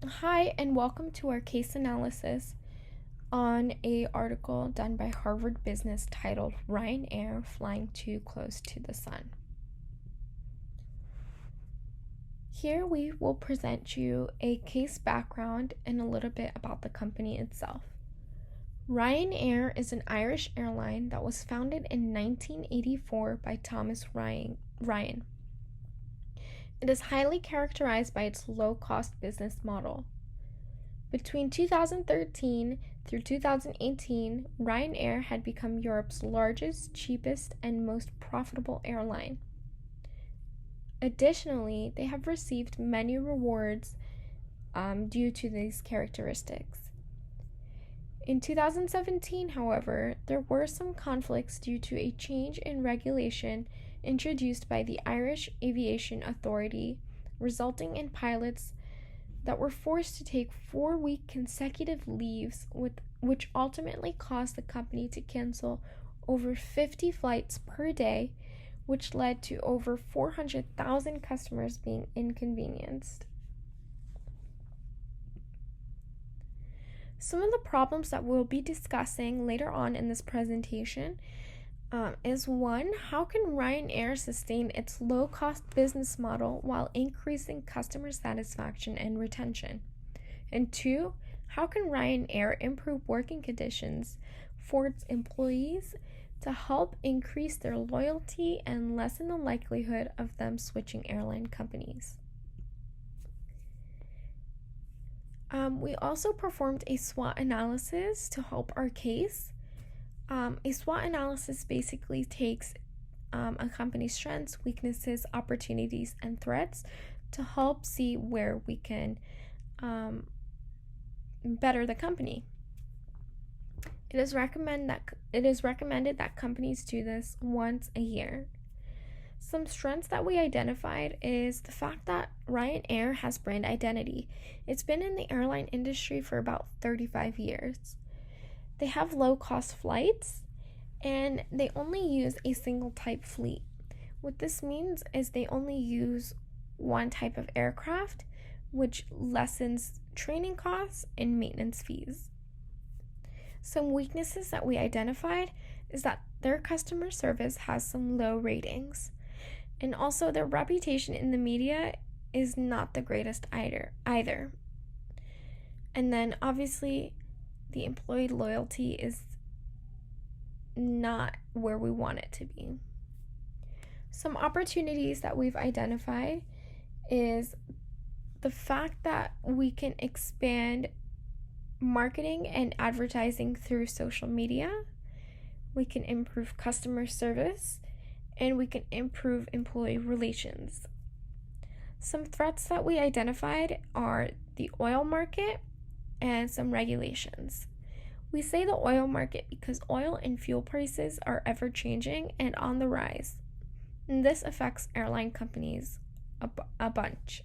Hi, and welcome to our case analysis on a article done by Harvard Business titled Ryanair Flying Too Close to the Sun. Here we will present you a case background and a little bit about the company itself. Ryanair is an Irish airline that was founded in 1984 by Thomas Ryan. It is highly characterized by its low-cost business model. Between 2013 through 2018, Ryanair had become Europe's largest, cheapest, and most profitable airline. Additionally, they have received many rewards due to these characteristics. In 2017, however, there were some conflicts due to a change in regulation introduced by the Irish Aviation Authority, resulting in pilots that were forced to take 4-week consecutive leaves, which ultimately caused the company to cancel over 50 flights per day, which led to over 400,000 customers being inconvenienced. Some of the problems that we'll be discussing later on in this presentation is one, how can Ryanair sustain its low cost business model while increasing customer satisfaction and retention? And two, how can Ryanair improve working conditions for its employees to help increase their loyalty and lessen the likelihood of them switching airline companies? We also performed a SWOT analysis to help our case. A SWOT analysis basically takes a company's strengths, weaknesses, opportunities, and threats to help see where we can better the company. It is recommended that companies do this once a year. Some strengths that we identified is the fact that Ryanair has brand identity. It's been in the airline industry for about 35 years. They have low-cost flights, and they only use a single type fleet. What this means is they only use one type of aircraft, which lessens training costs and maintenance fees. Some weaknesses that we identified is that their customer service has some low ratings. And also, their reputation in the media is not the greatest either. And then, obviously, the employee loyalty is not where we want it to be. Some opportunities that we've identified is the fact that we can expand marketing and advertising through social media. We can improve customer service, and we can improve employee relations. Some threats that we identified are the oil market and some regulations. We say the oil market because oil and fuel prices are ever changing and on the rise. And this affects airline companies a bunch.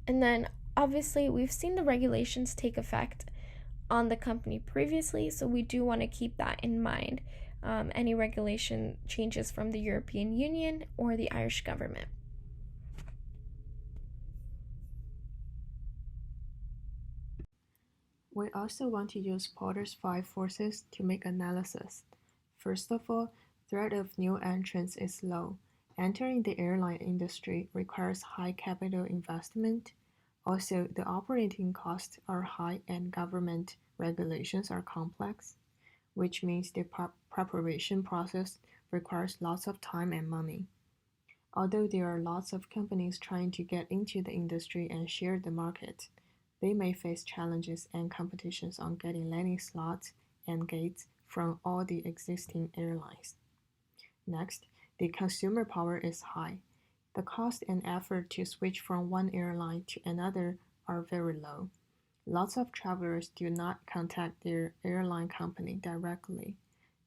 And then obviously we've seen the regulations take effect on the company previously, so we do want to keep that in mind. Any regulation changes from the European Union or the Irish government. We also want to use Porter's 5 forces to make analysis. First of all, threat of new entrants is low. Entering the airline industry requires high capital investment. Also, the operating costs are high and government regulations are complex, which means the preparation process requires lots of time and money. Although there are lots of companies trying to get into the industry and share the market, they may face challenges and competitions on getting landing slots and gates from all the existing airlines. Next, the consumer power is high. The cost and effort to switch from one airline to another are very low. Lots of travelers do not contact their airline company directly.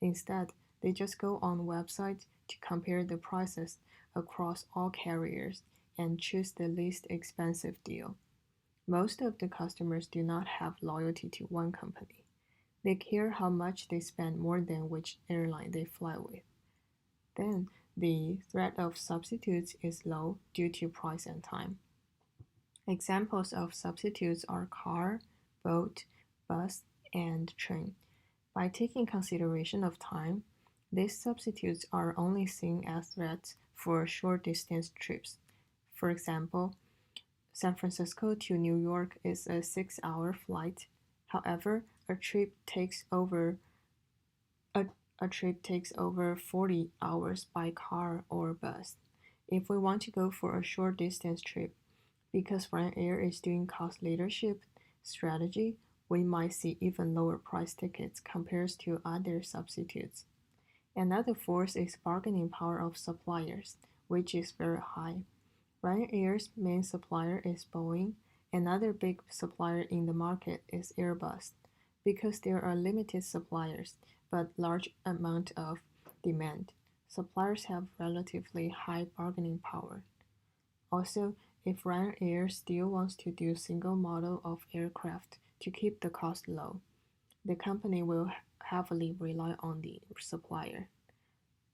Instead, they just go on websites to compare the prices across all carriers and choose the least expensive deal. Most of the customers do not have loyalty to one company. They care how much they spend more than which airline they fly with. Then, the threat of substitutes is low due to price and time. Examples of substitutes are car, boat, bus, and train. By taking consideration of time, these substitutes are only seen as threats for short distance trips. For example, San Francisco to New York is a 6-hour flight. However, a, a trip takes over 40 hours by car or bus. If we want to go for a short distance trip, because Ryanair is doing cost leadership strategy, we might see even lower price tickets compared to other substitutes. Another force is bargaining power of suppliers, which is very high. Ryanair's main supplier is Boeing. Another big supplier in the market is Airbus. Because there are limited suppliers but large amount of demand, suppliers have relatively high bargaining power. Also, if Ryanair still wants to do single model of aircraft to keep the cost low, the company will heavily rely on the supplier.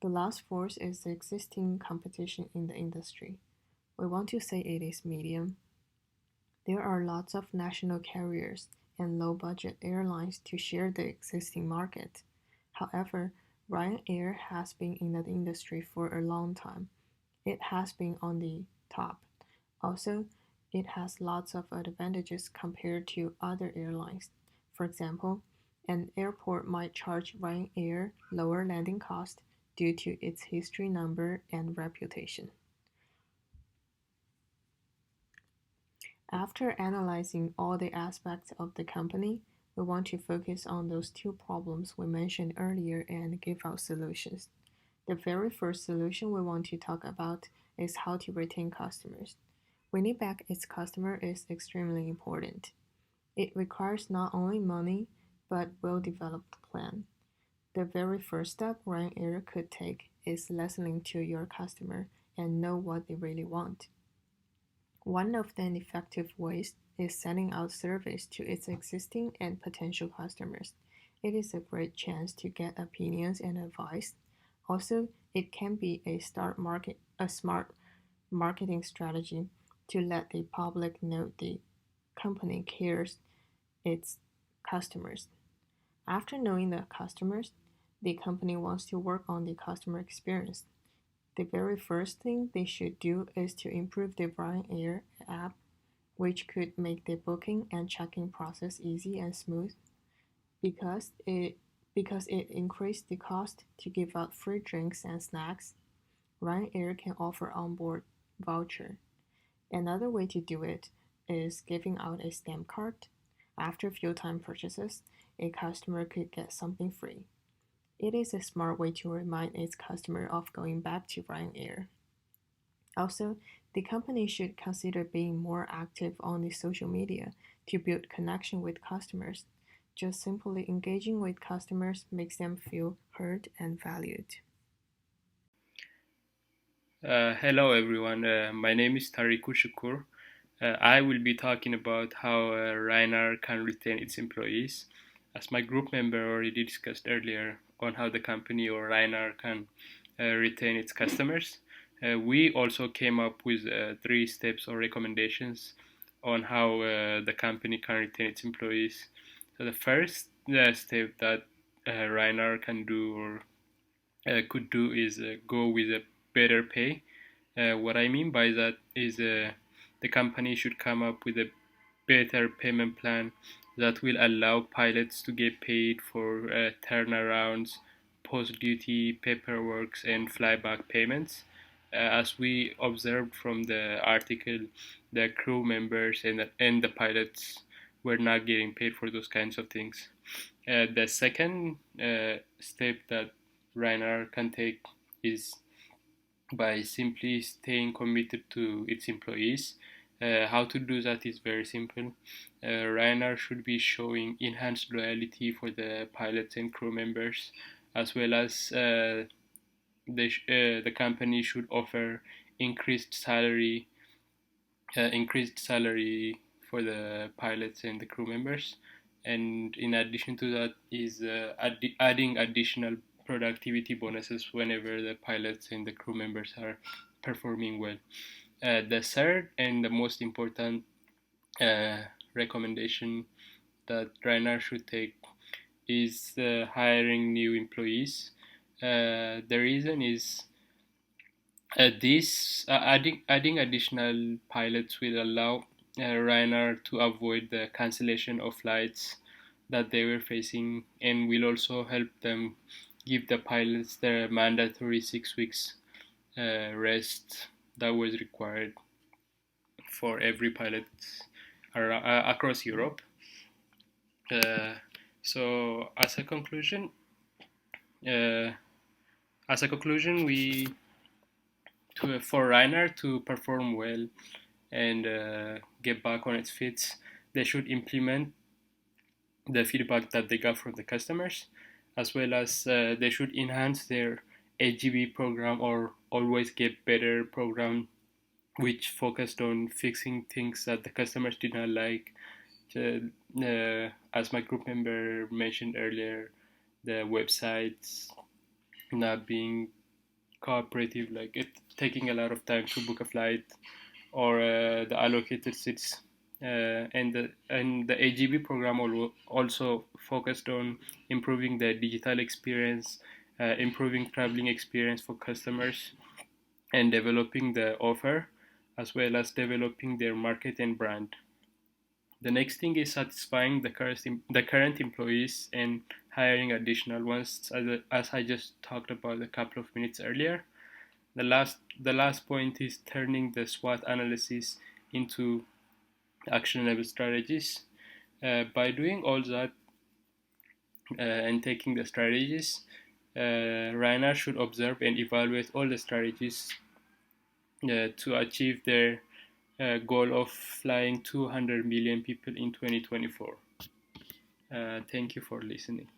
The last force is the existing competition in the industry. We want to say it is medium. There are lots of national carriers and low budget airlines to share the existing market. However, Ryanair has been in the industry for a long time. It has been on the top. Also, it has lots of advantages compared to other airlines. For example, an airport might charge Ryanair lower landing cost due to its history number and reputation. After analyzing all the aspects of the company, we want to focus on those two problems we mentioned earlier and give out solutions. The very first solution we want to talk about is how to retain customers. Winning back its customer is extremely important. It requires not only money, but well-developed plan. The very first step Ryanair could take is listening to your customer and know what they really want. One of the effective ways is sending out surveys to its existing and potential customers. It is a great chance to get opinions and advice. Also, it can be a smart marketing strategy to let the public know the company cares its customers. After knowing the customers, the company wants to work on the customer experience. The very first thing they should do is to improve the Ryanair app, which could make the booking and check-in process easy and smooth. Because it because it increased the cost to give out free drinks and snacks, Ryanair can offer onboard voucher. Another way to do it is giving out a stamp card. After fuel time purchases, a customer could get something free. It is a smart way to remind its customer of going back to Ryanair. Also, the company should consider being more active on the social media to build connection with customers. Just simply engaging with customers makes them feel heard and valued. Hello everyone, my name is Tariku Shukur. I will be talking about how Ryanair can retain its employees. As my group member already discussed earlier on how the company or Ryanair can retain its customers, we also came up with 3 steps or recommendations on how the company can retain its employees. So the first step that Ryanair can do or could do is go with a better pay. What I mean by that is the company should come up with a better payment plan that will allow pilots to get paid for turnarounds, post duty paperwork, and flyback payments. As we observed from the article, the crew members and the pilots were not getting paid for those kinds of things. The second step that Ryanair can take is by simply staying committed to its employees. How to do that is very simple. Ryanair should be showing enhanced loyalty for the pilots and crew members, as well as the company should offer increased salary, increased salary for the pilots and the crew members. And in addition to that, is adding additional productivity bonuses whenever the pilots and the crew members are performing well. The third and the most important recommendation that Ryanair should take is hiring new employees. The reason is adding additional pilots will allow Ryanair to avoid the cancellation of flights that they were facing, and will also help them give the pilots the mandatory 6 weeks rest that was required for every pilot across Europe. Uh, so, uh, we for Ryanair to perform well and get back on its feet, they should implement the feedback that they got from the customers, as well as they should enhance their AGB program or always get better program, which focused on fixing things that the customers did not like. As my group member mentioned earlier, the websites not being cooperative, like it taking a lot of time to book a flight, or the allocated seats. And the AGB program also focused on improving the digital experience, improving traveling experience for customers, and developing the offer, as well as developing their market and brand. The next thing is satisfying the current employees and hiring additional ones, as I just talked about a couple of minutes earlier. The last point is turning the SWOT analysis into actionable strategies. By doing all that and taking the strategies, Ryanair should observe and evaluate all the strategies to achieve their goal of flying 200 million people in 2024. Thank you for listening.